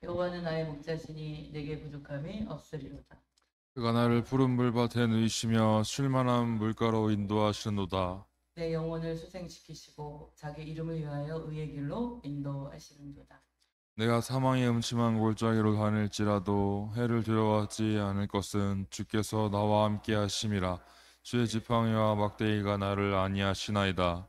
여호와는 나의 목자시니 내게 부족함이 없으리로다. 그가 나를 푸른 물밭에 누이시며 쉴만한 물가로 인도하시는도다. 내 영혼을 수생시키시고 자기 이름을 위하여 의의 길로 인도하시는도다. 내가 사망의 음침한 골짜기로 다닐지라도 해를 두려워하지 않을 것은 주께서 나와 함께 하심이라. 주의 지팡이와 막대기가 나를 안위하시나이다.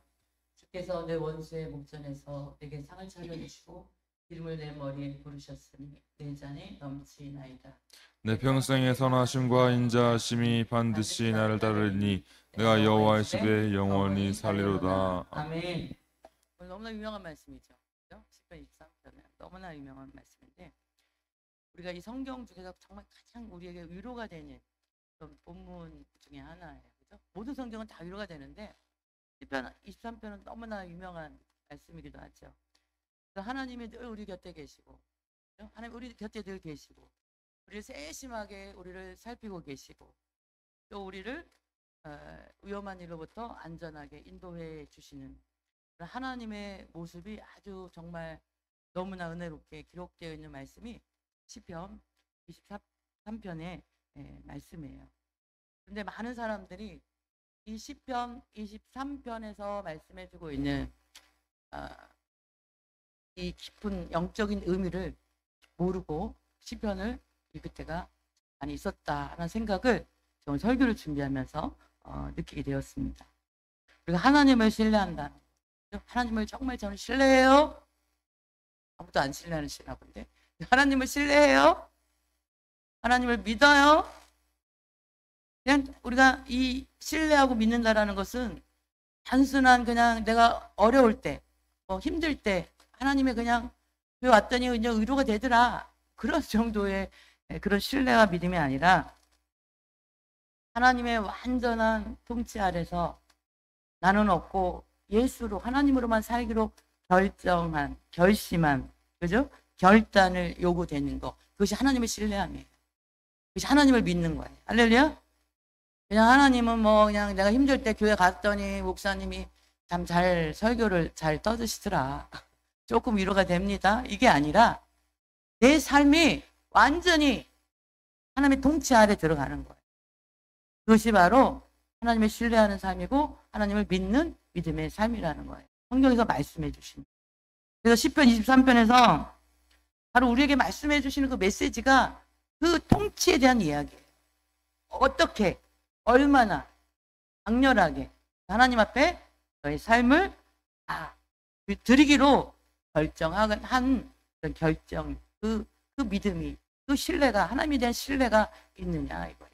주께서 내 원수의 목전에서 내게 상을 차려주시고 기름을 내 머리에 부르셨으니 내 잔이 넘치나이다. 내 평생의 선하심과 인자하심이 반드시 나를 따르니 내가 여호와의 집에 영원히 살리로다. 아멘. 너무나 유명한 말씀이죠. 시편 23편은 너무나 유명한 말씀인데 우리가 이 성경 중에서 정말 가장 우리에게 위로가 되는 그런 본문 중에 하나예요. 그죠? 모든 성경은 다 위로가 되는데 시편 23편은 너무나 유명한 말씀이기도 하죠. 하나님이 늘 우리 곁에 계시고, 하나님 우리 곁에 늘 계시고, 우리를 세심하게 우리를 살피고 계시고, 또 우리를 위험한 일로부터 안전하게 인도해 주시는 하나님의 모습이 아주 정말 너무나 은혜롭게 기록되어 있는 말씀이 시편 23편의 말씀이에요. 그런데 많은 사람들이 이 시편 23편에서 말씀해주고 있는 이 깊은 영적인 의미를 모르고 시편을 읽을 때가 많이 있었다라는 생각을 저는 설교를 준비하면서 느끼게 되었습니다. 우리가 하나님을 신뢰한다. 하나님을 정말 저는 신뢰해요. 아무도 안 신뢰하시나 본데. 하나님을 신뢰해요. 하나님을 믿어요. 그냥 우리가 이 신뢰하고 믿는다라는 것은 단순한 그냥 내가 어려울 때, 힘들 때 하나님의 그냥 왜 왔더니 그냥 의로가 되더라. 그런 정도의 그런 신뢰와 믿음이 아니라 하나님의 완전한 통치 아래서 나는 없고 예수로 하나님으로만 살기로 결심한 그죠? 결단을 요구되는 거. 그것이 하나님의 신뢰함이에요. 그것이 하나님을 믿는 거예요. 할렐루야. 그냥 하나님은 그냥 내가 힘들 때 교회 갔더니 목사님이 참 잘 설교를 잘 떠드시더라. 조금 위로가 됩니다. 이게 아니라 내 삶이 완전히 하나님의 통치 아래 들어가는 거예요. 그것이 바로 하나님을 신뢰하는 삶이고 하나님을 믿는 믿음의 삶이라는 거예요. 성경에서 말씀해 주신. 그래서 시편 23편에서 바로 우리에게 말씀해 주시는 그 메시지가 그 통치에 대한 이야기예요. 어떻게, 얼마나 강렬하게 하나님 앞에 너의 삶을 다 드리기로 결정한 그런 결정, 그 믿음이, 그 신뢰가, 하나님에 대한 신뢰가 있느냐 이거예요.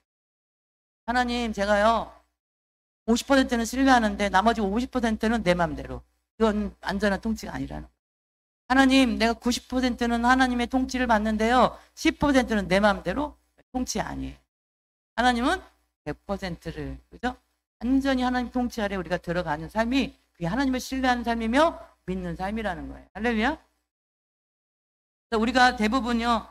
하나님 제가요 50%는 신뢰하는데 나머지 50%는 내 맘대로. 그건 안전한 통치가 아니라는 거예요. 하나님 내가 90%는 하나님의 통치를 받는데요 10%는 내 맘대로 통치 아니에요. 하나님은 100%를 그죠? 완전히 하나님 통치 아래 우리가 들어가는 삶이 그게 하나님을 신뢰하는 삶이며 믿는 삶이라는 거예요. 할렐루야. 우리가 대부분요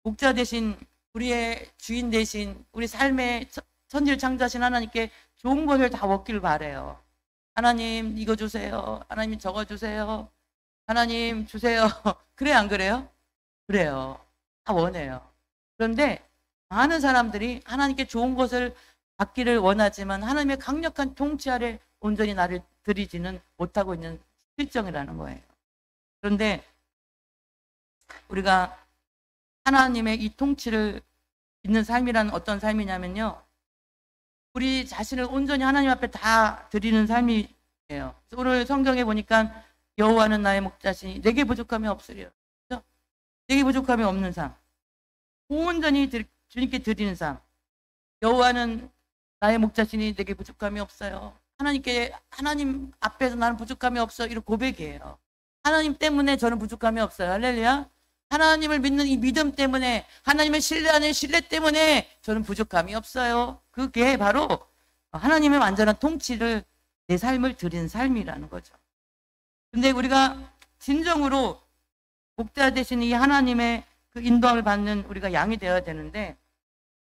목자 대신 우리의 주인 대신 우리 삶의 천지를 창조하신 하나님께 좋은 것을 다 얻기를 바래요. 하나님 이거 주세요. 하나님 저거 주세요. 하나님 주세요. 그래요 안 그래요? 그래요. 다 원해요. 그런데 많은 사람들이 하나님께 좋은 것을 받기를 원하지만 하나님의 강력한 통치 아래 온전히 나를 드리지는 못하고 있는 실정이라는 거예요. 그런데 우리가 하나님의 이 통치를 있는 삶이란 어떤 삶이냐면요. 우리 자신을 온전히 하나님 앞에 다 드리는 삶이에요. 오늘 성경에 보니까 여호와는 나의 목자시니 내게 부족함이 없으리라. 내게 부족함이 없는 삶. 온전히 주님께 드리는 삶. 여호와는 나의 목자시니 내게 부족함이 없어요. 하나님 앞에서 나는 부족함이 없어. 이런 고백이에요. 하나님 때문에 저는 부족함이 없어요. 할렐루야. 하나님을 믿는 이 믿음 때문에 하나님을 신뢰하는 신뢰 때문에 저는 부족함이 없어요. 그게 바로 하나님의 완전한 통치를 내 삶을 드리는 삶이라는 거죠. 근데 우리가 진정으로 목자 되신 이 하나님의 그 인도함을 받는 우리가 양이 되어야 되는데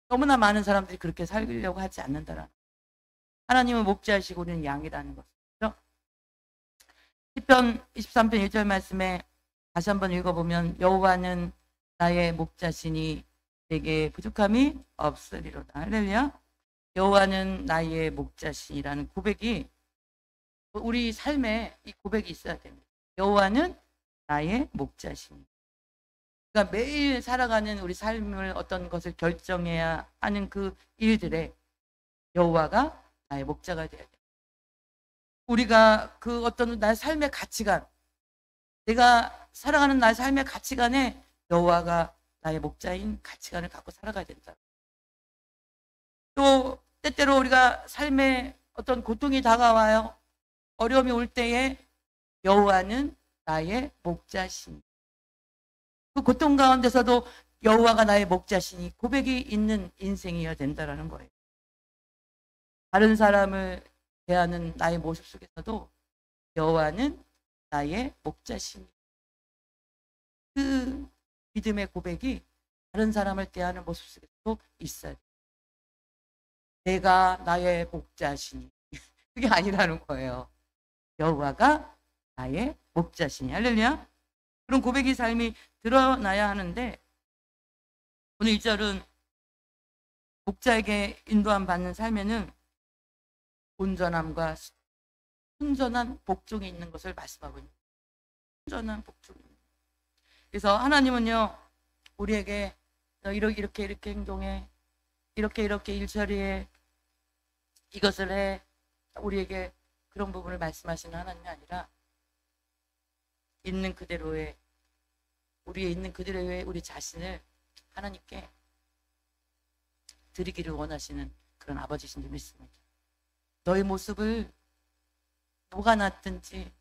너무나 많은 사람들이 그렇게 살려고 하지 않는다라는 거예요. 하나님은 목자이시고 우리는 양이라는 것이죠. 시편 23편 1절 말씀에 다시 한번 읽어보면 여호와는 나의 목자시니 내게 부족함이 없으리로다. 할렐루야. 여호와는 나의 목자시니라는 고백이 우리 삶에 이 고백이 있어야 됩니다. 여호와는 나의 목자시니. 그러니까 매일 살아가는 우리 삶을 어떤 것을 결정해야 하는 그 일들에 여호와가 나의 목자가 되어야 돼. 우리가 그 어떤 나의 삶의 가치관, 내가 살아가는 나의 삶의 가치관에 여호와가 나의 목자인 가치관을 갖고 살아가야 된다. 또 때때로 우리가 삶에 어떤 고통이 다가와요. 어려움이 올 때에 여호와는 나의 목자시니. 그 고통 가운데서도 여호와가 나의 목자시니 고백이 있는 인생이어야 된다는 거예요. 다른 사람을 대하는 나의 모습 속에서도 여호와는 나의 목자시니. 그 믿음의 고백이 다른 사람을 대하는 모습 속에서도 있어야 돼요. 내가 나의 목자시니. 그게 아니라는 거예요. 여호와가 나의 목자시니. 할렐루야. 그런 고백의 삶이 드러나야 하는데 오늘 1절은 목자에게 인도함 받는 삶에는 온전함과 순전한 복종이 있는 것을 말씀하고 있는 거예요. 순전한 복종이. 그래서 하나님은요 우리에게 너 이렇게 행동해, 이렇게 일처리해, 이것을 해, 우리에게 그런 부분을 말씀하시는 하나님이 아니라 있는 그대로의 우리의 있는 그대로의 우리 자신을 하나님께 드리기를 원하시는 그런 아버지신 줄 믿습니다. 너의 모습을 뭐가 났든지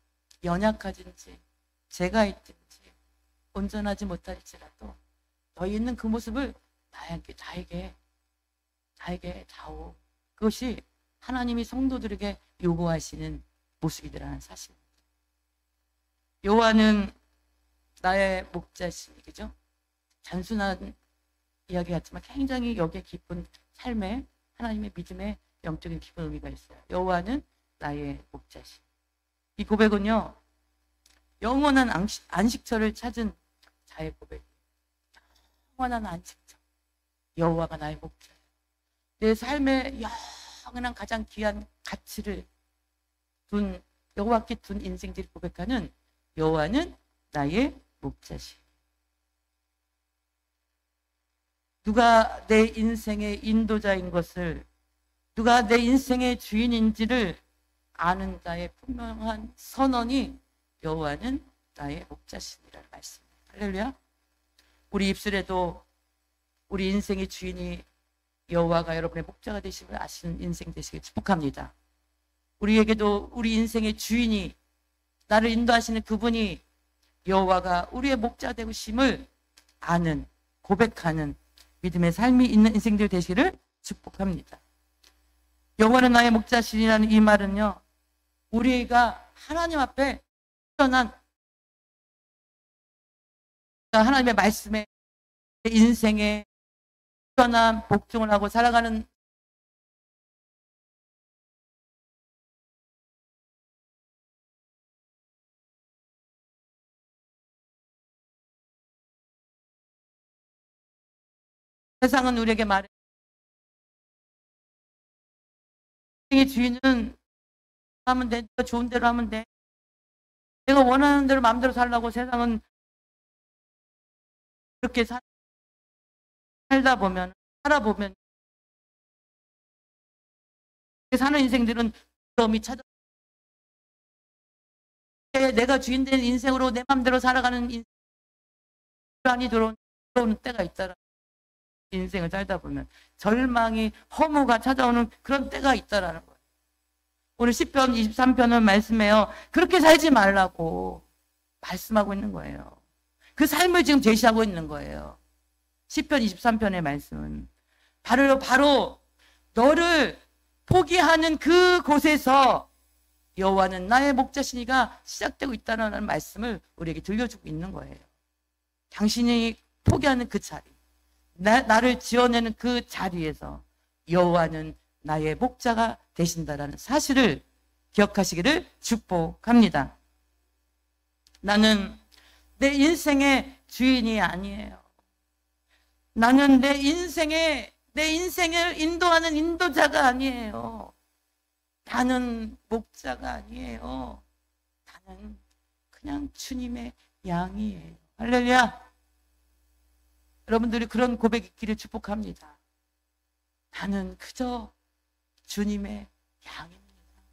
연약하든지 죄가 있든지 온전하지 못할지라도 너희 있는 그 모습을 나에게 다오. 그것이 하나님이 성도들에게 요구하시는 모습이라는 사실입니다. 여호와는 나의 목자시니, 그죠? 단순한 이야기 같지만 굉장히 여기에 깊은 삶의 하나님의 믿음의 영적인 깊은 의미가 있어요. 여호와는 나의 목자시니. 이 고백은요 영원한 안식처를 찾은 자의 고백. 영원한 안식처. 여호와가 나의 목자예요. 내 삶의 영원한 가장 귀한 가치를 둔 여호와께 둔 인생들이 고백하는 여호와는 나의 목자시. 누가 내 인생의 인도자인 것을, 누가 내 인생의 주인인지를 아는 자의 분명한 선언이 여호와는 나의 목자신이라는 말씀입니다. 할렐루야. 우리 입술에도 우리 인생의 주인이 여호와가 여러분의 목자가 되심을 아시는 인생 되시길 축복합니다. 우리에게도 우리 인생의 주인이, 나를 인도하시는 그분이 여호와가 우리의 목자 되심을 아는, 고백하는 믿음의 삶이 있는 인생들 되시기를 축복합니다. 여호와는 나의 목자시라는 이 말은요 우리가 하나님 앞에 뛰어난 하나님의 말씀에 인생에 뛰어난 복종을 하고 살아가는 세상은 우리에게 말해 인생의 주인은 하면 돼, 내가 좋은 대로 하면 돼, 내가 원하는 대로 마음대로 살라고 세상은 그렇게 살아보면 사는 인생들은 부러움이 찾아 내가 주인 된 인생으로 내 마음대로 살아가는 인생이 들어오는 때가 있더라. 인생을 살다 보면 절망이, 허무가 찾아오는 그런 때가 있다라는 거예요. 오늘 시편 23편은 말씀해요. 그렇게 살지 말라고 말씀하고 있는 거예요. 그 삶을 지금 제시하고 있는 거예요. 시편 23편의 말씀은 바로 너를 포기하는 그 곳에서 여호와는 나의 목자시니가 시작되고 있다는 말씀을 우리에게 들려주고 있는 거예요. 당신이 포기하는 그 자리, 나를 지어내는 그 자리에서 여호와는 나의 목자가 되신다라는 사실을 기억하시기를 축복합니다. 나는 내 인생의 주인이 아니에요. 나는 내 인생을 인도하는 인도자가 아니에요. 나는 목자가 아니에요. 나는 그냥 주님의 양이에요. 할렐루야. 여러분들이 그런 고백 있기를 축복합니다. 나는 그저 주님의 양입니다.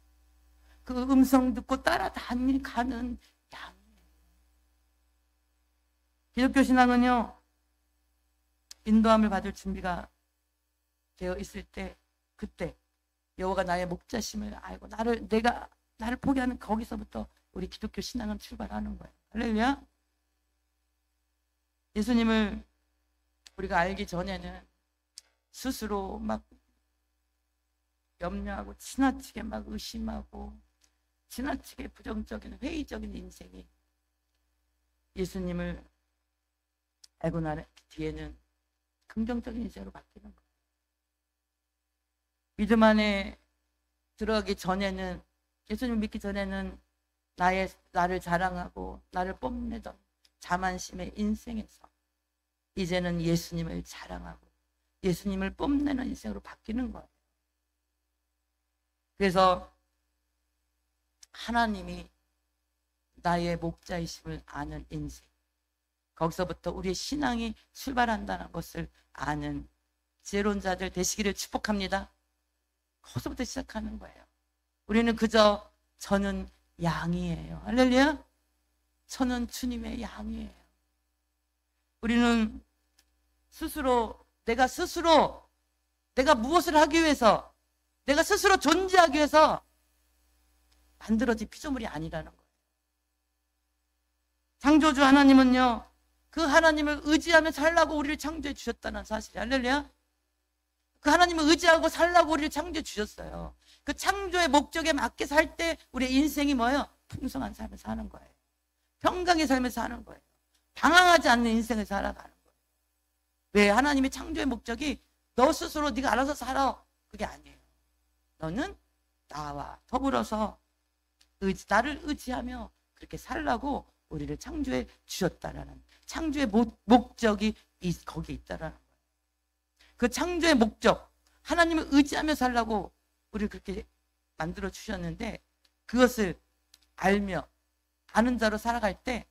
그 음성 듣고 따라가는 양이에요. 기독교 신앙은요, 인도함을 받을 준비가 되어 있을 때, 그때 여호와가 나의 목자심을 알고 나를 포기하는 거기서부터 우리 기독교 신앙은 출발하는 거예요. 할렐루야. 예수님을 우리가 알기 전에는 스스로 막 염려하고 지나치게 막 의심하고 지나치게 부정적인 회의적인 인생이, 예수님을 알고 난 뒤에는 긍정적인 인생으로 바뀌는 거예요. 믿음 안에 들어가기 전에는, 예수님 믿기 전에는 나를 자랑하고 나를 뽐내던 자만심의 인생에서 이제는 예수님을 자랑하고 예수님을 뽐내는 인생으로 바뀌는 거예요. 그래서 하나님이 나의 목자이심을 아는 인생, 거기서부터 우리의 신앙이 출발한다는 것을 아는 지혜로운 자들 되시기를 축복합니다. 거기서부터 시작하는 거예요. 우리는 그저 저는 양이에요. 할렐루야. 저는 주님의 양이에요. 우리는 내가 무엇을 하기 위해서, 내가 스스로 존재하기 위해서 만들어진 피조물이 아니라는 거예요. 창조주 하나님은요, 그 하나님을 의지하며 살라고 우리를 창조해 주셨다는 사실이, 할렐루야. 그 하나님을 의지하고 살라고 우리를 창조해 주셨어요. 그 창조의 목적에 맞게 살 때 우리의 인생이 뭐예요? 풍성한 삶을 사는 거예요. 평강의 삶을 사는 거예요. 방황하지 않는 인생을 살아가는 거예요. 왜? 하나님의 창조의 목적이 너 스스로 네가 알아서 살아, 그게 아니에요. 너는 나와 더불어서 나를 의지하며 그렇게 살라고 우리를 창조해 주셨다라는, 창조의 목적이 거기에 있다라는 거예요. 그 창조의 목적, 하나님을 의지하며 살라고 우리를 그렇게 만들어 주셨는데, 그것을 알며 아는 자로 살아갈 때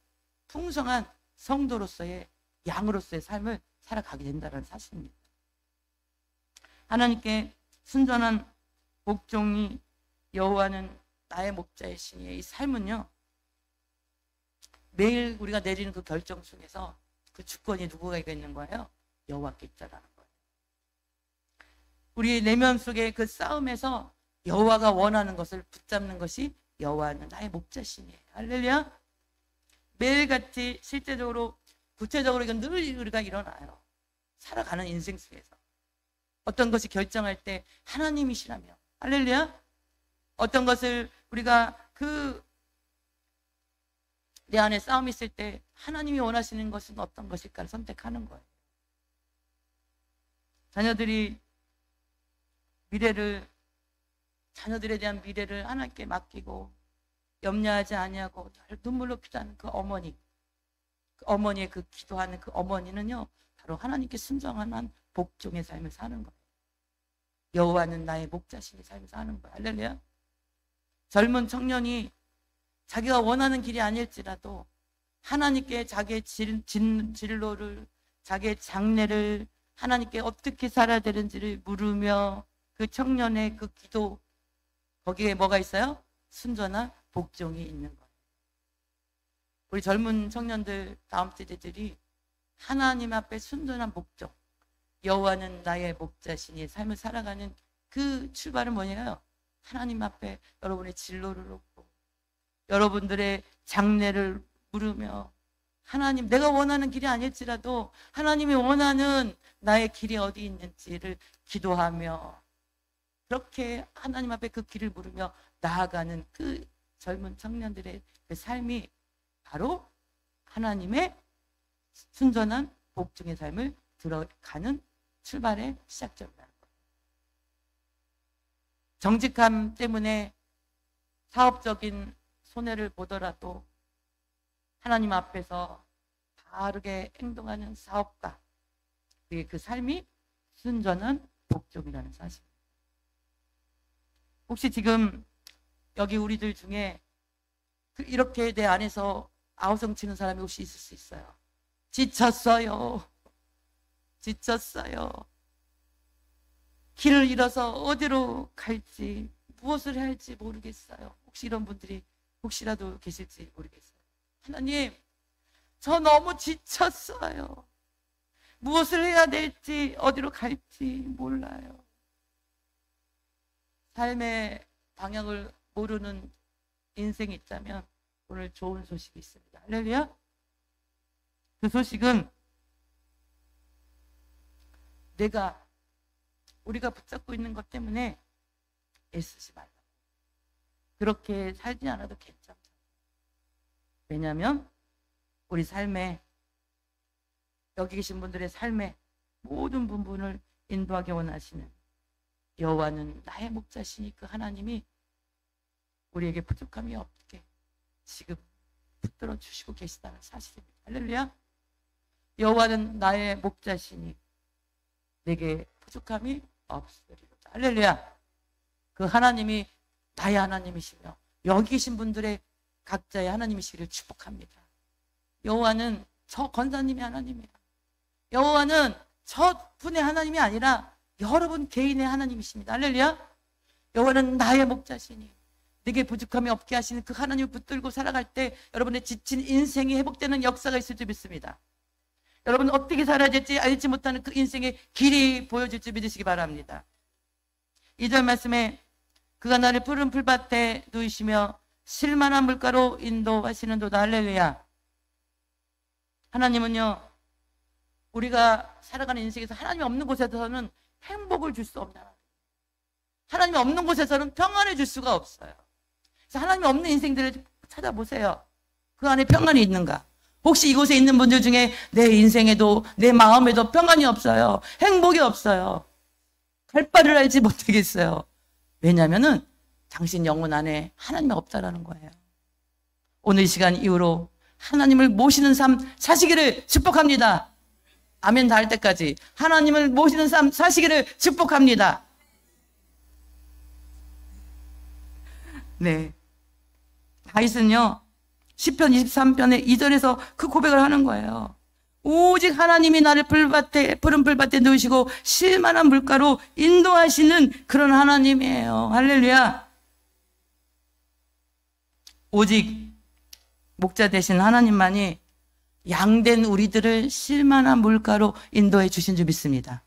풍성한 성도로서의, 양으로서의 삶을 살아가게 된다는 사실입니다. 하나님께 순전한 복종이, 여호와는 나의 목자이시니, 이 삶은요, 매일 우리가 내리는 그 결정 속에서 그 주권이 누구에게 있는 거예요? 여호와께 있다라는 거예요. 우리 내면 속의 그 싸움에서 여호와가 원하는 것을 붙잡는 것이, 여호와는 나의 목자심이에요. 할렐루야. 매일같이 실제적으로 구체적으로 이건 늘 우리가 일어나요. 살아가는 인생 속에서 어떤 것이 결정할 때 하나님이시라며, 할렐루야. 어떤 것을 우리가 내 안에 싸움이 있을 때 하나님이 원하시는 것은 어떤 것일까를 선택하는 거예요. 자녀들에 대한 미래를 하나님께 맡기고 염려하지 아니하고 눈물로 기도하는 그 어머니의 그 기도하는 그 어머니는요, 바로 하나님께 순종하는 복종의 삶을 사는 거예요. 여호와는 나의 목자심의 삶을 사는 거예요. 할렐루야. 젊은 청년이 자기가 원하는 길이 아닐지라도 하나님께 자기의 진로를, 자기의 장래를 하나님께 어떻게 살아야 되는지를 물으며 그 청년의 그 기도, 거기에 뭐가 있어요? 순전한 복종이 있는 거예요. 우리 젊은 청년들, 다음 세대들이 하나님 앞에 순전한 복종, 여호와는 나의 목자시니 삶을 살아가는 그 출발은 뭐냐요? 하나님 앞에 여러분의 진로를 놓고 여러분들의 장래를 물으며, 하나님, 내가 원하는 길이 아닐지라도 하나님이 원하는 나의 길이 어디 있는지를 기도하며 그렇게 하나님 앞에 그 길을 물으며 나아가는 그 젊은 청년들의 그 삶이 바로 하나님의 순전한 복종의 삶을 들어가는 출발의 시작점이라는 거예요. 정직함 때문에 사업적인 손해를 보더라도 하나님 앞에서 바르게 행동하는 사업가, 그 삶이 순전한 복종이라는 사실. 혹시 지금 여기 우리들 중에 이렇게 내 안에서 아우성 치는 사람이 혹시 있을 수 있어요? 지쳤어요. 지쳤어요. 길을 잃어서 어디로 갈지, 무엇을 해야 할지 모르겠어요. 혹시 이런 분들이 혹시라도 계실지 모르겠어요. 하나님, 저 너무 지쳤어요. 무엇을 해야 될지, 어디로 갈지 몰라요. 삶의 방향을 모르는 인생이 있다면 오늘 좋은 소식이 있습니다. 할렐루야. 그 소식은 우리가 붙잡고 있는 것 때문에 애쓰지 말라. 그렇게 살지 않아도 괜찮다. 왜냐하면 우리 삶에, 여기 계신 분들의 삶의 모든 부분을 인도하기 원하시는 여호와는 나의 목자시니 그 하나님이 우리에게 부족함이 없게 지금 붙들어 주시고 계시다는 사실입니다. 할렐루야. 여호와는 나의 목자시니 내게 부족함이 없으리로다. 할렐루야. 그 하나님이 나의 하나님이시며 여기 계신 분들의 각자의 하나님이시기를 축복합니다. 여호와는 저 권사님의 하나님이에요. 여호와는 저 분의 하나님이 아니라 여러분 개인의 하나님이십니다. 할렐루야. 여호와는 나의 목자시니 내게 부족함이 없게 하시는 그 하나님을 붙들고 살아갈 때 여러분의 지친 인생이 회복되는 역사가 있을 줄 믿습니다. 여러분 어떻게 살아야 될지 알지 못하는 그 인생의 길이 보여질 줄 믿으시기 바랍니다. 2절 말씀에 그가 나를 푸른 풀밭에 누이시며 실만한 물가로 인도하시는도다. 할렐루야. 하나님은요, 우리가 살아가는 인생에서 하나님이 없는 곳에서는 행복을 줄 수 없다. 하나님이 없는 곳에서는 평안을 줄 수가 없어요. 그래서 하나님이 없는 인생들을 찾아보세요. 그 안에 평안이 있는가? 혹시 이곳에 있는 분들 중에 내 인생에도 내 마음에도 평안이 없어요. 행복이 없어요. 갈 바를 알지 못하겠어요. 왜냐하면은 당신 영혼 안에 하나님이 없다라는 거예요. 오늘 이 시간 이후로 하나님을 모시는 삶 사시기를 축복합니다. 아멘 다 할 때까지 하나님을 모시는 삶 사시기를 축복합니다. 네, 다윗은요 시편 23편의 2절에서 그 고백을 하는 거예요. 오직 하나님이 나를 푸른 풀밭에 누우시고 실만한 물가로 인도하시는 그런 하나님이에요. 할렐루야. 오직 목자 되신 하나님만이 양된 우리들을 실만한 물가로 인도해 주신 줄 믿습니다.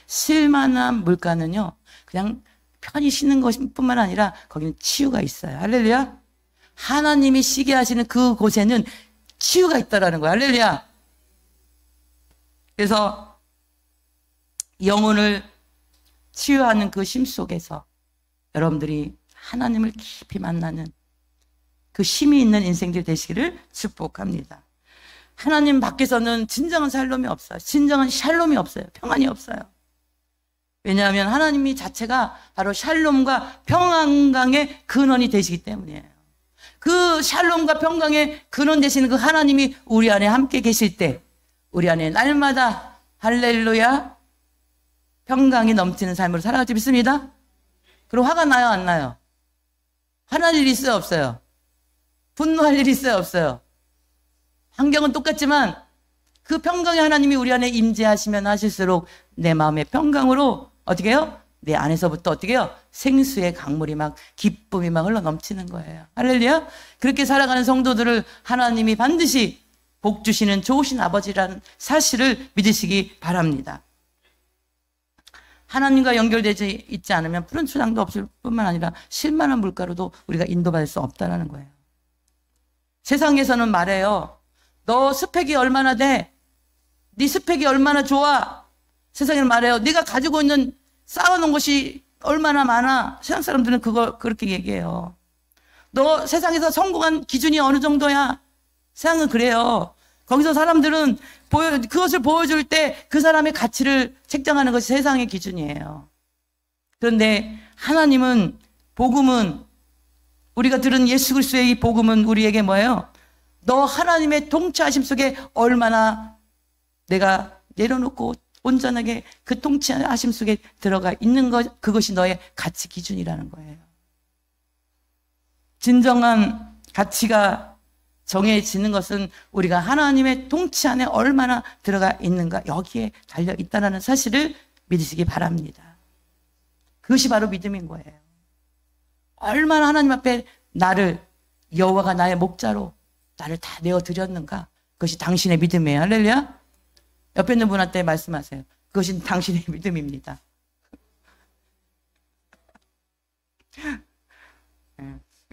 실만한 물가는요 그냥 편히 쉬는 것뿐만 아니라 거기는 치유가 있어요. 할렐루야. 하나님이 쉬게 하시는 그곳에는 치유가 있다라는 거예요. 할렐루야. 그래서 영혼을 치유하는 그 쉼 속에서 여러분들이 하나님을 깊이 만나는 그 쉼이 있는 인생들 되시기를 축복합니다. 하나님 밖에서는 진정한 샬롬이 없어요. 진정한 샬롬이 없어요. 평안이 없어요. 왜냐하면 하나님이 자체가 바로 샬롬과 평안강의 근원이 되시기 때문이에요. 그 샬롬과 평강의 근원 되시는 그 하나님이 우리 안에 함께 계실 때 우리 안에 날마다 할렐루야 평강이 넘치는 삶으로 살아갈 줄 믿습니다. 그리고 화가 나요 안 나요? 화날 일이 있어요 없어요? 분노할 일이 있어요 없어요? 환경은 똑같지만 그 평강의 하나님이 우리 안에 임재하시면 하실수록 내 마음의 평강으로 어떻게 해요? 내 안에서부터 어떻게 해요? 생수의 강물이 막 기쁨이 막 흘러 넘치는 거예요. 할렐루야. 그렇게 살아가는 성도들을 하나님이 반드시 복 주시는 좋으신 아버지라는 사실을 믿으시기 바랍니다. 하나님과 연결되지 있지 않으면 푸른 초장도 없을 뿐만 아니라 실만한 물가로도 우리가 인도받을 수 없다는 거예요. 세상에서는 말해요. 너 스펙이 얼마나 돼? 네 스펙이 얼마나 좋아? 세상에는 말해요. 네가 가지고 있는 쌓아놓은 것이 얼마나 많아? 세상 사람들은 그렇게 얘기해요. 너 세상에서 성공한 기준이 어느 정도야? 세상은 그래요. 거기서 사람들은 그것을 보여줄 때 그 사람의 가치를 책정하는 것이 세상의 기준이에요. 그런데 하나님은 복음은 우리가 들은 예수 그리스도의 이 복음은 우리에게 뭐예요? 너 하나님의 통치하심 속에 얼마나 내가 내려놓고 온전하게 그 통치하심 속에 들어가 있는 것, 그것이 너의 가치 기준이라는 거예요. 진정한 가치가 정해지는 것은 우리가 하나님의 통치 안에 얼마나 들어가 있는가, 여기에 달려 있다는 사실을 믿으시기 바랍니다. 그것이 바로 믿음인 거예요. 얼마나 하나님 앞에 나를, 여호와가 나의 목자로 나를 다 내어드렸는가, 그것이 당신의 믿음이에요. 할렐루야. 옆에 있는 분한테 말씀하세요. 그것이 당신의 믿음입니다.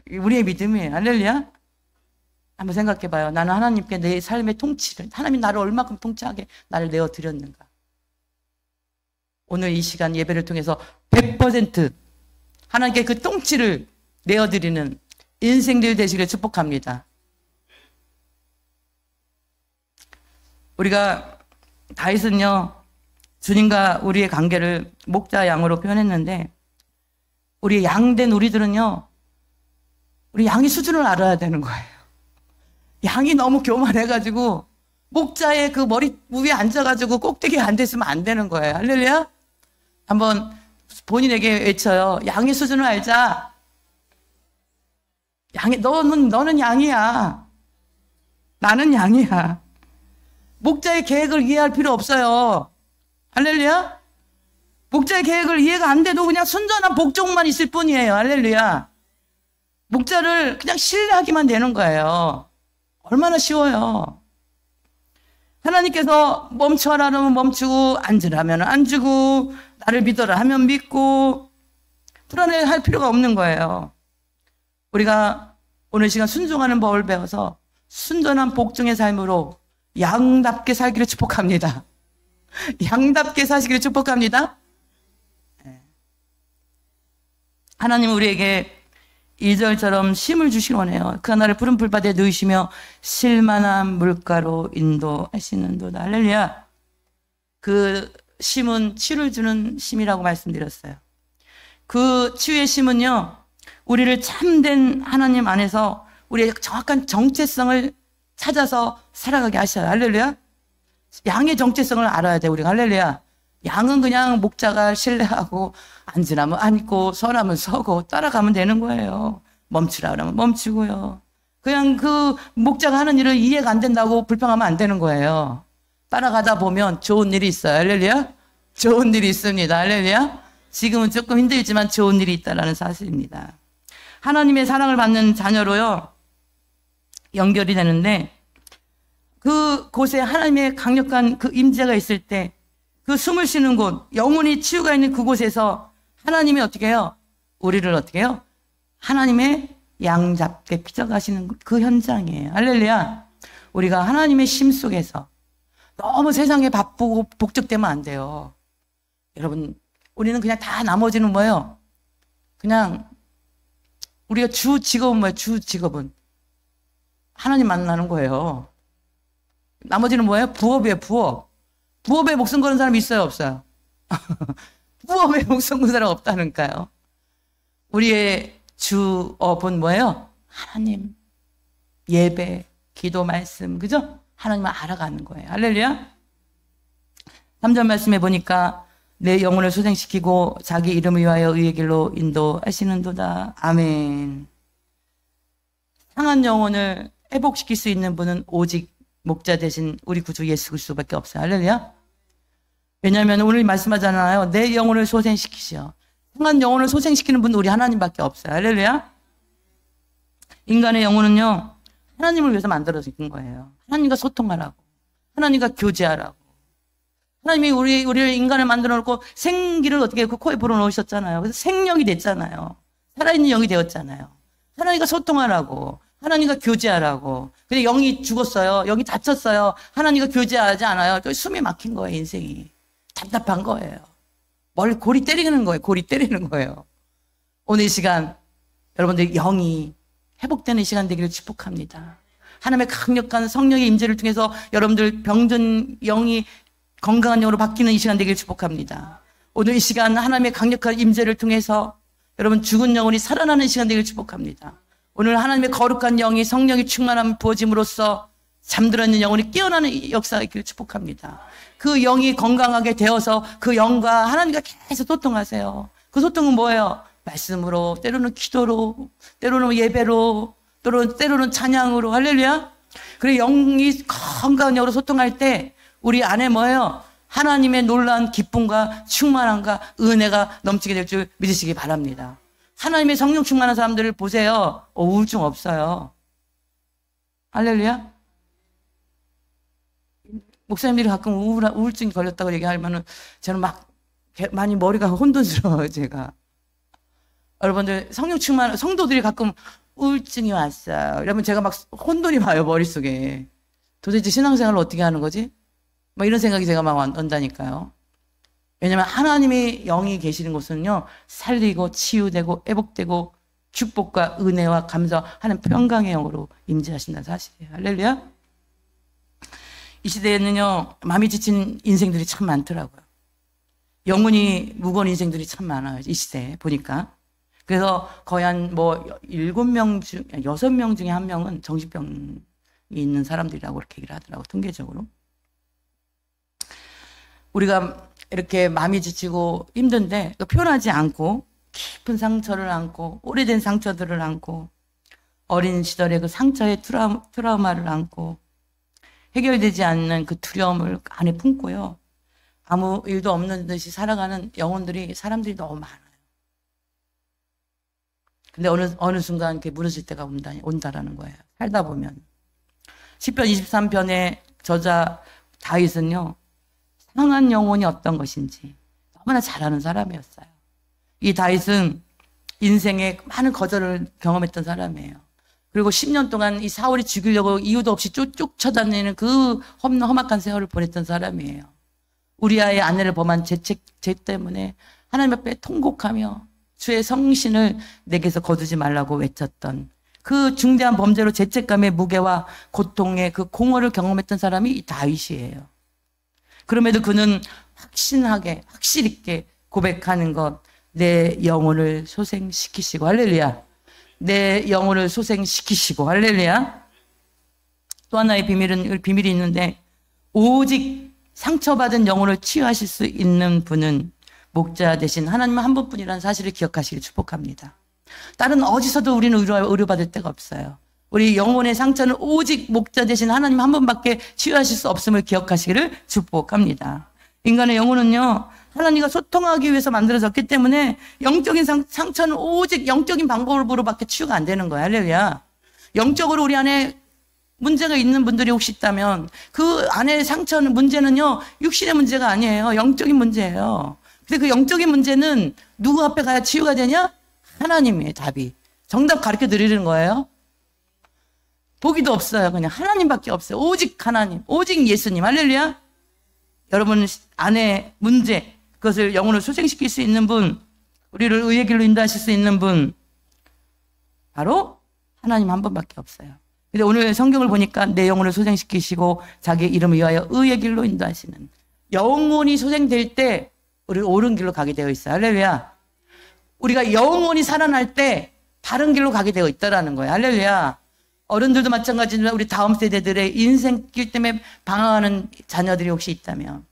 우리의 믿음이에요. 할렐루야. 한번 생각해 봐요. 나는 하나님께 내 삶의 통치를, 하나님이 나를 얼마큼 통치하게 나를 내어드렸는가. 오늘 이 시간 예배를 통해서 100% 하나님께 그 통치를 내어드리는 인생들 되시기를 축복합니다. 우리가 다윗은요, 주님과 우리의 관계를 목자 양으로 표현했는데, 우리 양된 우리들은요, 우리 양의 수준을 알아야 되는 거예요. 양이 너무 교만해가지고 목자의 그 머리 위에 앉아가지고 꼭대기에 앉아있으면 안 되는 거예요. 할렐루야. 한번 본인에게 외쳐요. 양의 수준을 알자. 너는 양이야. 나는 양이야. 목자의 계획을 이해할 필요 없어요. 할렐루야. 목자의 계획을 이해가 안 돼도 그냥 순전한 복종만 있을 뿐이에요. 할렐루야. 목자를 그냥 신뢰하기만 되는 거예요. 얼마나 쉬워요. 하나님께서 멈춰라 하면 멈추고, 앉으라면 앉고, 나를 믿어라 하면 믿고, 불안해할 필요가 없는 거예요. 우리가 오늘 시간 순종하는 법을 배워서 순전한 복종의 삶으로 양답게 살기를 축복합니다. 양답게 사시기를 축복합니다. 하나님은 우리에게 2절처럼 쉼을 주시기 원해요. 그 하나를 푸른 풀밭에 누이시며 실만한 물가로 인도하시는도다. 할렐루야. 그 쉼은 치유를 주는 쉼이라고 말씀드렸어요. 그 치유의 쉼은요, 우리를 참된 하나님 안에서 우리의 정확한 정체성을 찾아서 살아가게 하셔요. 할렐루야. 양의 정체성을 알아야 돼, 우리가. 할렐루야. 양은 그냥 목자가 신뢰하고, 앉으라면 앉고, 서라면 서고, 따라가면 되는 거예요. 멈추라 그러면 멈추고요. 그냥 그 목자가 하는 일을 이해가 안 된다고 불평하면 안 되는 거예요. 따라가다 보면 좋은 일이 있어요. 할렐루야. 좋은 일이 있습니다. 할렐루야. 지금은 조금 힘들지만 좋은 일이 있다라는 사실입니다. 하나님의 사랑을 받는 자녀로요, 연결이 되는데, 그 곳에 하나님의 강력한 그 임재가 있을 때, 그 숨을 쉬는 곳, 영혼이 치유가 있는 그곳에서 하나님이 어떻게 해요? 우리를 어떻게 해요? 하나님의 양잡게 빚어가시는 그 현장이에요. 할렐루야. 우리가 하나님의 심 속에서 너무 세상에 바쁘고 복적되면 안 돼요. 여러분, 우리는 그냥 다 나머지는 뭐예요? 그냥 우리가 주 직업은 뭐예요? 주 직업은 하나님 만나는 거예요. 나머지는 뭐예요? 부업이에요. 부업. 부업에 목숨 거는 사람 있어요? 없어요? 부업에 목숨 거는 사람 없다니까요. 우리의 주업은 뭐예요? 하나님, 예배, 기도, 말씀, 그죠? 하나님을 알아가는 거예요. 할렐루야. 3절 말씀해 보니까 내 영혼을 소생시키고 자기 이름을 위하여 의의 길로 인도하시는도다. 아멘. 상한 영혼을 회복시킬 수 있는 분은 오직 목자 대신 우리 구주 예수 그리스도밖에 없어요. 할렐루야. 왜냐하면 오늘 말씀하잖아요. 내 영혼을 소생시키시오. 상한 영혼을 소생시키는 분은 우리 하나님밖에 없어요. 할렐루야. 인간의 영혼은요, 하나님을 위해서 만들어진 거예요. 하나님과 소통하라고, 하나님과 교제하라고. 하나님이 우리를 인간을 만들어 놓고 생기를 어떻게 그 코에 불어 넣으셨잖아요. 그래서 생명이 됐잖아요. 살아있는 영이 되었잖아요. 하나님과 소통하라고, 하나님과 교제하라고. 근데 영이 죽었어요. 영이 다쳤어요. 하나님과 교제하지 않아요. 숨이 막힌 거예요, 인생이. 답답한 거예요. 골이 때리는 거예요. 골이 때리는 거예요. 오늘 이 시간 여러분들 영이 회복되는 시간 되기를 축복합니다. 하나님의 강력한 성령의 임재를 통해서 여러분들 병든 영이 건강한 영으로 바뀌는 이 시간 되기를 축복합니다. 오늘 이 시간 하나님의 강력한 임재를 통해서 여러분 죽은 영혼이 살아나는 시간 되기를 축복합니다. 오늘 하나님의 거룩한 영이 성령이 충만함 부어짐으로써 잠들어 있는 영혼이 깨어나는 역사가 있기를 축복합니다. 그 영이 건강하게 되어서 그 영과 하나님과 계속 소통하세요. 그 소통은 뭐예요? 말씀으로, 때로는 기도로, 때로는 예배로, 때로는 찬양으로. 할렐루야. 그리고 영이 건강한 영으로 소통할 때 우리 안에 뭐예요? 하나님의 놀라운 기쁨과 충만함과 은혜가 넘치게 될 줄 믿으시기 바랍니다. 하나님의 성령 충만한 사람들을 보세요. 우울증 없어요. 할렐루야. 목사님들이 가끔 우울증이 걸렸다고 얘기하면은 저는 막 많이 머리가 혼돈스러워요, 제가. 여러분들 성령 충만 성도들이 가끔 우울증이 왔어요. 이러면 제가 막 혼돈이 와요, 머릿속에. 도대체 신앙생활을 어떻게 하는 거지? 막 이런 생각이 제가 막 온다니까요. 왜냐면 하나님의 영이 계시는 곳은요, 살리고 치유되고 회복되고 축복과 은혜와 감사하는 평강의 영으로 임재하신다는 사실이에요. 할렐루야. 이 시대에는요, 마음이 지친 인생들이 참 많더라고요. 영혼이 무거운 인생들이 참 많아요, 이 시대에 보니까. 그래서 거의 한 6명 중에 1명은 정신병이 있는 사람들이라고 그렇게 얘기를 하더라고요, 통계적으로. 우리가 이렇게 마음이 지치고 힘든데 표현하지 않고 깊은 상처를 안고 오래된 상처들을 안고 어린 시절의 그 상처의 트라우마를 안고 해결되지 않는 그 두려움을 안에 품고요. 아무 일도 없는 듯이 살아가는 사람들이 너무 많아요. 근데 어느 순간 이렇게 무너질 때가 온다라는 거예요. 살다 보면. 시편 23편의 저자 다윗은요, 상한 영혼이 어떤 것인지 너무나 잘 아는 사람이었어요. 이 다윗은 인생에 많은 거절을 경험했던 사람이에요. 그리고 10년 동안 이 사울이 죽이려고 이유도 없이 쫓아다니는 그 험악한 세월을 보냈던 사람이에요. 우리아의 아내를 범한 죄 때문에 하나님 앞에 통곡하며 주의 성신을 내게서 거두지 말라고 외쳤던 그 중대한 범죄로 죄책감의 무게와 고통의 그 공허를 경험했던 사람이 이 다윗이에요. 그럼에도 그는 확실 있게 고백하는 것, 내 영혼을 소생시키시고, 할렐루야. 내 영혼을 소생시키시고, 할렐루야. 또 하나의 비밀이 있는데, 오직 상처받은 영혼을 치유하실 수 있는 분은 목자 대신 하나님 한 분뿐이라는 사실을 기억하시길 축복합니다. 다른 어디서도 우리는 의료받을 데가 없어요. 우리 영혼의 상처는 오직 목자 대신 하나님 한 분밖에 치유하실 수 없음을 기억하시기를 축복합니다. 인간의 영혼은요, 하나님과 소통하기 위해서 만들어졌기 때문에 영적인 상처는 오직 영적인 방법으로밖에 치유가 안 되는 거야. 할렐루야. 영적으로 우리 안에 문제가 있는 분들이 혹시 있다면 그 안에 상처는 문제는요, 육신의 문제가 아니에요. 영적인 문제예요. 근데 그 영적인 문제는 누구 앞에 가야 치유가 되냐? 하나님의 답이. 정답 가르쳐 드리는 거예요. 보기도 없어요. 그냥 하나님밖에 없어요. 오직 하나님, 오직 예수님. 할렐루야. 여러분 안에 문제, 그것을 영혼을 소생시킬 수 있는 분, 우리를 의의 길로 인도하실 수 있는 분, 바로 하나님 한 분밖에 없어요. 근데 오늘 성경을 보니까 내 영혼을 소생시키시고 자기 이름을 위하여 의의 길로 인도하시는, 영혼이 소생될 때 우리를 옳은 길로 가게 되어 있어요. 할렐루야. 우리가 영혼이 살아날 때 바른 길로 가게 되어 있다라는 거예요. 할렐루야. 어른들도 마찬가지지만 우리 다음 세대들의 인생길 때문에 방황하는 자녀들이 혹시 있다면,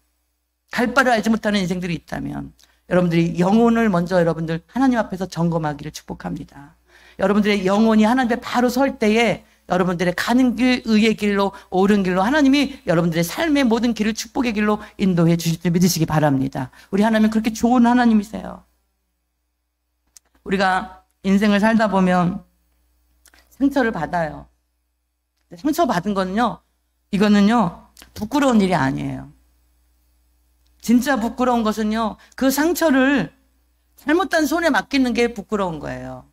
갈 바를 알지 못하는 인생들이 있다면, 여러분들이 영혼을 먼저 여러분들 하나님 앞에서 점검하기를 축복합니다. 여러분들의 영혼이 하나님 앞에 바로 설 때에 여러분들의 가는 길, 의의 길로, 옳은 길로 하나님이 여러분들의 삶의 모든 길을 축복의 길로 인도해 주실 줄 믿으시기 바랍니다. 우리 하나님은 그렇게 좋은 하나님이세요. 우리가 인생을 살다 보면 상처를 받아요. 상처 받은 거는요, 이거는요, 부끄러운 일이 아니에요. 진짜 부끄러운 것은요, 그 상처를 잘못된 손에 맡기는 게 부끄러운 거예요.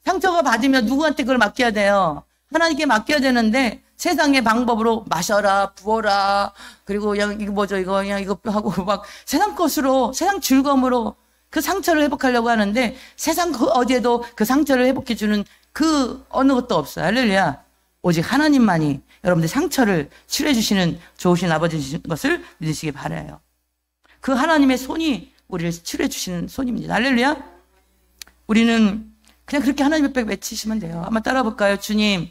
상처가 받으면 누구한테 그걸 맡겨야 돼요? 하나님께 맡겨야 되는데, 세상의 방법으로 마셔라, 부어라, 그리고 그냥 이거 뭐죠, 이거 그냥 이거 하고 막 세상 것으로, 세상 즐거움으로 그 상처를 회복하려고 하는데, 세상 그 어디에도 그 상처를 회복해주는 그 어느 것도 없어요. 할렐루야. 오직 하나님만이 여러분들 상처를 치료해 주시는 좋으신 아버지신 것을 믿으시기 바라요. 그 하나님의 손이 우리를 치료해 주시는 손입니다. 할렐루야. 우리는 그냥 그렇게 하나님 앞에 외치시면 돼요. 한번 따라 볼까요? 주님,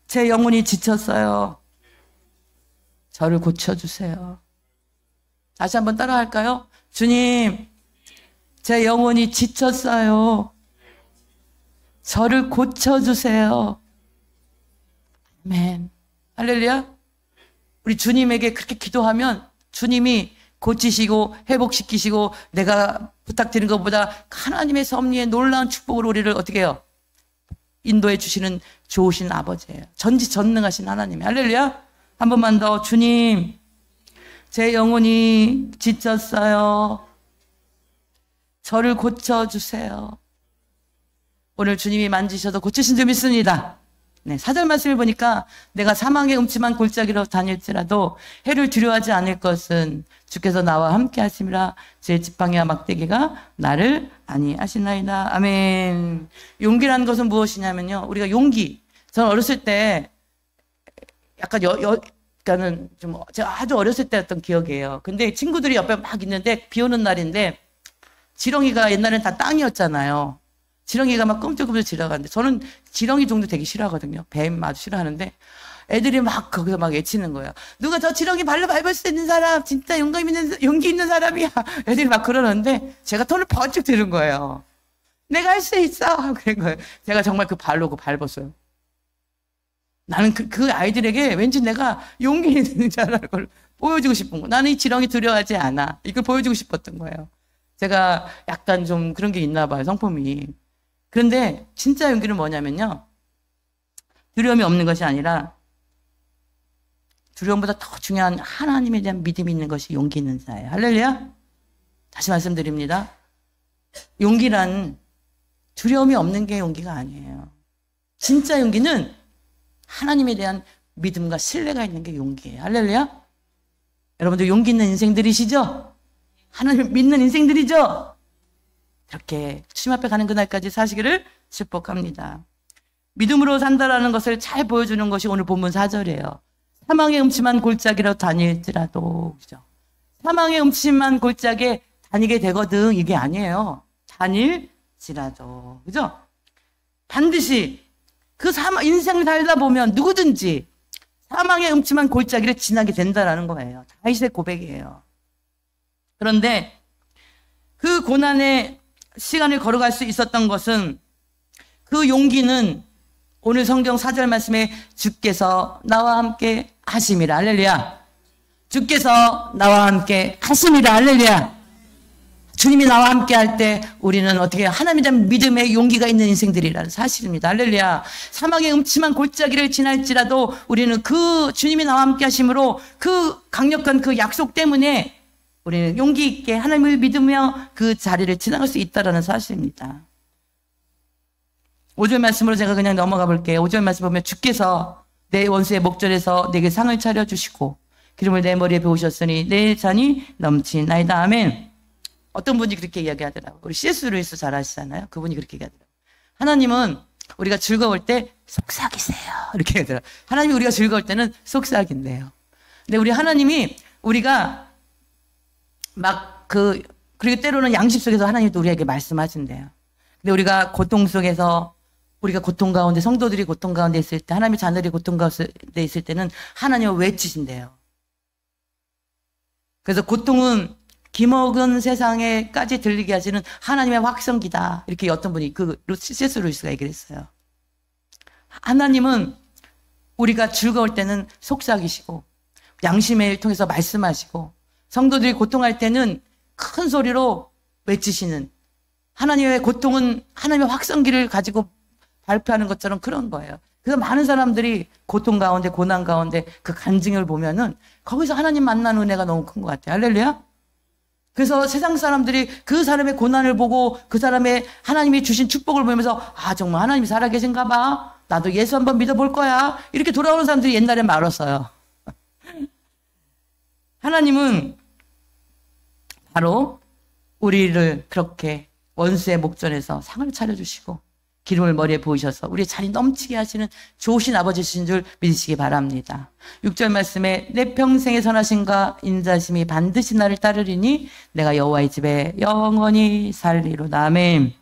제 영혼이 지쳤어요. 저를 고쳐주세요. 다시 한번 따라 할까요? 주님, 제 영혼이 지쳤어요. 저를 고쳐주세요. 아멘. 할렐루야. 우리 주님에게 그렇게 기도하면 주님이 고치시고 회복시키시고 내가 부탁드린 것보다 하나님의 섭리의 놀라운 축복으로 우리를 어떻게 해요? 인도해 주시는 좋으신 아버지예요. 전지전능하신 하나님. 할렐루야. 한 번만 더. 주님, 제 영혼이 지쳤어요. 저를 고쳐주세요. 오늘 주님이 만지셔도 고치신 줄 믿습니다. 네, 4절 말씀을 보니까 내가 사망의 음침한 골짜기로 다닐지라도 해를 두려워하지 않을 것은 주께서 나와 함께 하심이라. 제 지팡이와 막대기가 나를 안위하시나이다. 아멘. 용기라는 것은 무엇이냐면요. 우리가 용기. 저는 어렸을 때 약간 그러니까는 좀 제가 아주 어렸을 때였던 기억이에요. 근데 친구들이 옆에 막 있는데 비 오는 날인데 지렁이가 옛날엔 다 땅이었잖아요. 지렁이가 막 끔찍끔찍 지나가는데 저는 지렁이 정도 되게 싫어하거든요. 뱀 아주 싫어하는데 애들이 막 거기서 막 외치는 거예요. 누가 저 지렁이 발로 밟을 수 있는 사람, 진짜 용기 있는 사람이야. 애들이 막 그러는데 제가 톤을 번쩍 들은 거예요. 내가 할 수 있어. 그런 거예요. 제가 정말 그 발로 밟았어요. 나는 그 아이들에게 왠지 내가 용기 있는 자라는 걸 보여주고 싶은 거. 나는 이 지렁이 두려워하지 않아. 이걸 보여주고 싶었던 거예요. 제가 약간 좀 그런 게 있나 봐요, 성품이. 그런데 진짜 용기는 뭐냐면요. 두려움이 없는 것이 아니라 두려움보다 더 중요한 하나님에 대한 믿음이 있는 것이 용기 있는 자예요. 할렐루야. 다시 말씀드립니다. 용기란 두려움이 없는 게 용기가 아니에요. 진짜 용기는 하나님에 대한 믿음과 신뢰가 있는 게 용기예요. 할렐루야. 여러분들 용기 있는 인생들이시죠? 하나님을 믿는 인생들이죠? 그렇게 주님 앞에 가는 그날까지 사시기를 축복합니다. 믿음으로 산다라는 것을 잘 보여주는 것이 오늘 본문 4절이에요. 사망의 음침한 골짜기로 다닐지라도, 그죠? 사망의 음침한 골짜기에 다니게 되거든, 이게 아니에요. 다닐지라도, 그죠? 반드시 그 인생을 살다 보면 누구든지 사망의 음침한 골짜기를 지나게 된다라는 거예요. 다윗의 고백이에요. 그런데 그 고난의 시간을 걸어갈 수 있었던 것은 그 용기는 오늘 성경 4절 말씀에 주께서 나와 함께 하심이라. 할렐루야. 주께서 나와 함께 하심이라. 할렐루야. 주님이 나와 함께 할 때 우리는 어떻게 하나님에 대한 믿음의 용기가 있는 인생들이라는 사실입니다. 할렐루야. 사망의 음침한 골짜기를 지날지라도 우리는 그 주님이 나와 함께 하심으로 그 강력한 그 약속 때문에 우리는 용기 있게 하나님을 믿으며 그 자리를 지나갈 수 있다는 사실입니다. 5절 말씀으로 제가 그냥 넘어가 볼게요. 5절 말씀 보면 주께서 내 원수의 목전에서 내게 상을 차려주시고 기름을 내 머리에 부으셨으니 내 잔이 넘치나이다. 아멘. 어떤 분이 그렇게 이야기하더라고요. 우리 C.S. 루이스 잘 아시잖아요. 그분이 그렇게 얘기하더라고요. 하나님은 우리가 즐거울 때 속삭이세요. 이렇게 얘기하더라고요. 하나님이 우리가 즐거울 때는 속삭인대요. 근데 우리 하나님이 우리가 그리고 때로는 양심 속에서 하나님도 우리에게 말씀하신대요. 근데 우리가 고통 속에서, 우리가 고통 가운데, 성도들이 고통 가운데 있을 때, 하나님의 자녀들이 고통 가운데 있을 때는 하나님을 외치신대요. 그래서 고통은 기먹은 세상에까지 들리게 하시는 하나님의 확성기다. 이렇게 어떤 분이 C.S. 루이스가 얘기를 했어요. 하나님은 우리가 즐거울 때는 속삭이시고, 양심의 일 통해서 말씀하시고, 성도들이 고통할 때는 큰 소리로 외치시는, 하나님의 고통은 하나님의 확성기를 가지고 발표하는 것처럼 그런 거예요. 그래서 많은 사람들이 고통 가운데, 고난 가운데 그 간증을 보면은 거기서 하나님 만나는 은혜가 너무 큰 것 같아요. 할렐루야. 그래서 세상 사람들이 그 사람의 고난을 보고 그 사람의 하나님이 주신 축복을 보면서 정말 하나님이 살아계신가 봐. 나도 예수 한번 믿어볼 거야. 이렇게 돌아오는 사람들이 옛날에 많았어요. 하나님은 바로 우리를 그렇게 원수의 목전에서 상을 차려주시고 기름을 머리에 부으셔서 우리의 잔이 넘치게 하시는 좋으신 아버지신 줄 믿으시기 바랍니다. 6절 말씀에 내 평생의 선하심과 인자심이 반드시 나를 따르리니 내가 여호와의 집에 영원히 살리로다. 아멘.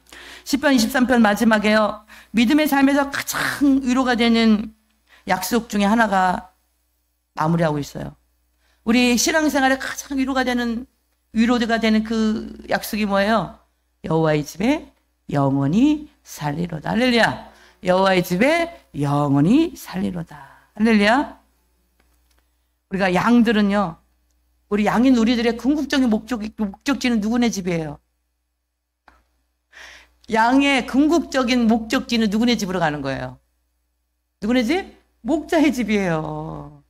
10편 23편 마지막에요. 믿음의 삶에서 가장 위로가 되는 약속 중에 하나가 마무리하고 있어요. 우리 신앙생활에 가장 위로가 되는 그 약속이 뭐예요? 여호와의 집에 영원히 살리로다. 할렐루야. 여호와의 집에 영원히 살리로다. 할렐루야. 우리가 양들은요, 우리 양인 우리들의 궁극적인 목적지는 누구네 집이에요? 양의 궁극적인 목적지는 누구네 집으로 가는 거예요? 누구네 집? 목자의 집이에요.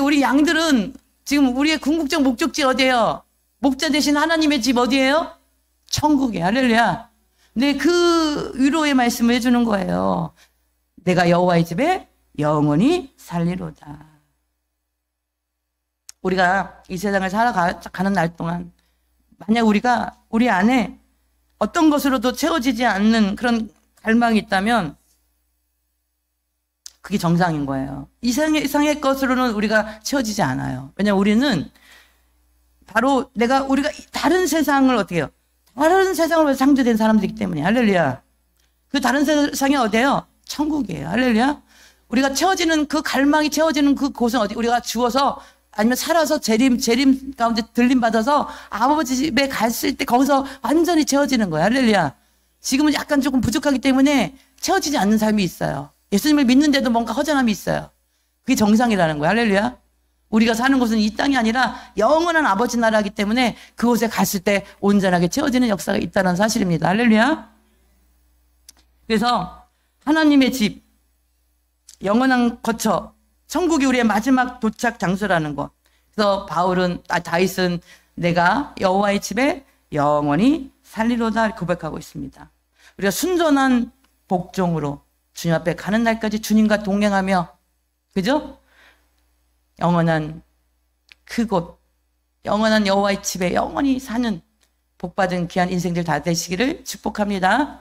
우리 양들은 지금 우리의 궁극적 목적지 어디예요? 목자 대신 하나님의 집 어디예요? 천국이에요. 할렐루야. 근데 그 위로의 말씀을 해주는 거예요. 내가 여호와의 집에 영원히 살리로다. 우리가 이 세상을 살아가는 날 동안 만약 우리가 우리 안에 어떤 것으로도 채워지지 않는 그런 갈망이 있다면 그게 정상인 거예요. 이상의 것으로는 우리가 채워지지 않아요. 왜냐하면 우리는 바로 우리가 다른 세상을 어떻게 해요? 다른 세상으로 창조된 사람들이기 때문에. 할렐루야. 그 다른 세상이 어디예요? 천국이에요. 할렐루야. 우리가 채워지는 그 갈망이 채워지는 그 곳은 어디? 우리가 죽어서 아니면 살아서 재림 가운데 들림 받아서 아버지 집에 갔을 때 거기서 완전히 채워지는 거예요. 할렐루야. 지금은 약간 조금 부족하기 때문에 채워지지 않는 삶이 있어요. 예수님을 믿는데도 뭔가 허전함이 있어요. 그게 정상이라는 거예요. 할렐루야. 우리가 사는 곳은 이 땅이 아니라 영원한 아버지 나라이기 때문에 그곳에 갔을 때 온전하게 채워지는 역사가 있다는 사실입니다. 할렐루야. 그래서 하나님의 집, 영원한 거처, 천국이 우리의 마지막 도착 장소라는 것. 그래서 다윗은 내가 여호와의 집에 영원히 살리로다 고백하고 있습니다. 우리가 순전한 복종으로 주님 앞에 가는 날까지 주님과 동행하며, 그죠? 영원한 그곳, 영원한 여호와의 집에 영원히 사는 복받은 귀한 인생들 다 되시기를 축복합니다.